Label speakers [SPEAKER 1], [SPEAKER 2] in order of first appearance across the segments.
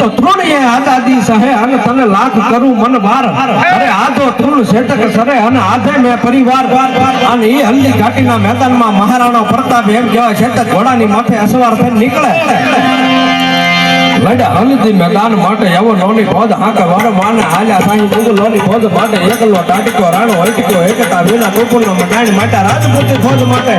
[SPEAKER 1] તો તૃણ એ આઝાદી સહે અને તને લાખ કરું મન બાર અરે આજો તૃણ શેઠક સરે અને આધે મેં પરિવાર અને એ હલ્દી ઘાટીના મેદાનમાં મહારાણા પ્રતાપ એમ કહેવાય શેઠક ઘોડાની માથે અસવાર થઈને નીકળે લડા હલ્દી મેદાન માટે એવો નોની ફોજ હાકે વર માને હાલ્યા સાઈ મુગલ નોની ફોજ માટે એકલો ટાટકો રાણો હલટીકો એકતા વિના ટોપલનો મડાણી માટે રાજપૂતી ફોજ માટે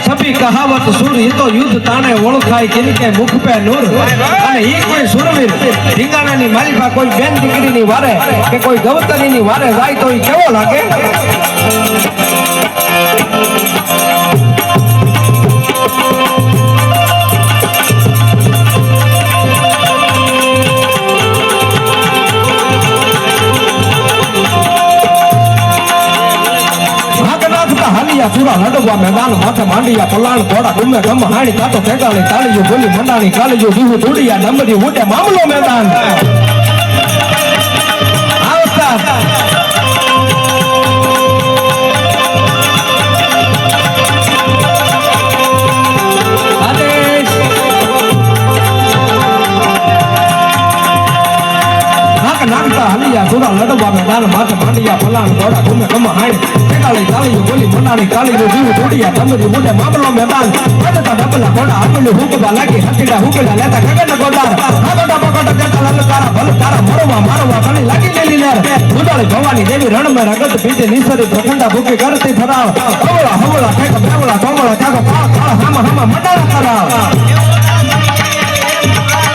[SPEAKER 1] छपी कहावत सुर ये तो युद्ध ताने ओळखाय किनके मुख पे नूर અને ઈ કોઈ સુરવીર ઢીંગાણાની માલિકા કોઈ બેન દીકરીની વારે કે કોઈ ગવતરીની વારે જાય તો ઈ કેવો લાગે પૂરા લડવા મેદાન માથે માંડિયા પલાણ ઘોડા ગુમે ગમ હાણી કાતો ટેગાળી તાળીઓ બોલી મંડાણી કાળીઓ દીવું તોડિયા ડમરી ઉડે મામલો મેદાન આવતા નાગતા હલિયા સુરા લડવા મેદાન માથે માંડિયા પલાણ ઘોડા ગુમે ગમ હાણી ટેગાળી તાળીઓ બોલી મંડાણી કાળીઓ દીવું તોડિયા ડમરી ઉડે મામલો મેદાન પડતા ડબલા ઘોડા આપેલું હુકવા લાગી હતીડા હુકડા લેતા ગગન ગોદાર આગોડા બગોડા દેતા લલકારા ભલકારા મારવા ઘણી લાગી લેલી લેર ઉડાળી ભવાની દેવી રણ મે રગત પીતે નિસરી પ્રખંડા ભૂકી કરતી ફરાવ હવળા હવળા ઠેક બેવળા ટોમળા કાકો કાળ હામા હામા મડારા કરાવ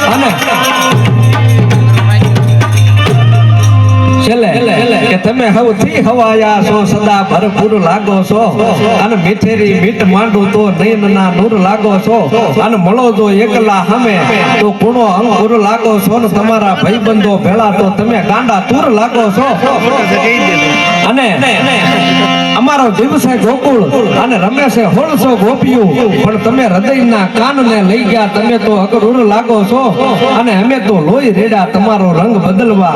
[SPEAKER 1] અને કે તમે હવથી હવાયા છો સદા ભરપૂર લાગો છો અને મીઠેરી મીઠ માંડું તો નયનના નૂર લાગો છો અને મળો જો એકલા હમે તો કુણો અંકુર લાગો છો ને તમારા ભાઈબંધો ભેળા તો તમે ગાંડા તૂર લાગો છો અને અમારો દિવસે ગોકુળ અને રમેશે હોળસો ગોપિયું પણ તમે હૃદયના કાનને લઈ ગયા તમે તો અગરૂર લાગો છો અને અમે તો લોહી રેડા તમારો રંગ બદલવા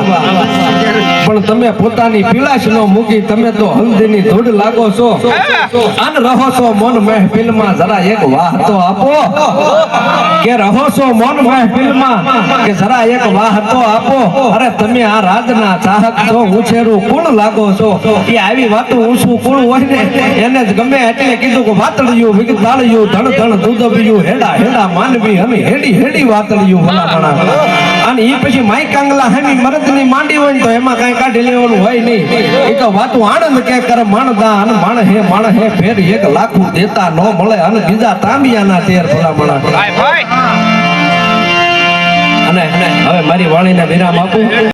[SPEAKER 1] પણ તમે પોતાની પીળાશ નો મૂકી તમે તો હલ્દીની ધૂળ લાગો છો અન રહો છો મન મહેફિલમાં જરા એક વાહ તો આપો કે રહો છો મન મહેફિલમાં કે જરા એક વાહ તો આપો અરે તમે આ રાજના ચાહક છો ઉછેરું કોણ લાગો છો કે આવી વાતો ઊંચું કોણ હોય ને એને જ ગમે એટલે કીધું કે વાતળિયું વિગતાળિયું ધણ ધણ દૂધબિયું હેડા હેડા માનવી હમી હેડી હેડી વાતળિયું ભલામણા અને ઈ પછી માઈ કાંગલા હમી મરદની માંડી હોય તો એમાં કઈ કાઢી લેવાનું હોય નહીં એ તો વાતું આનંદ કે કરે માણદા અને માણ હે ફેર એક લાખું દેતા ન મળે અને બીજા તાંબિયાના તેર ભલામણા અને હવે મારી વાણીને વિરામ આપું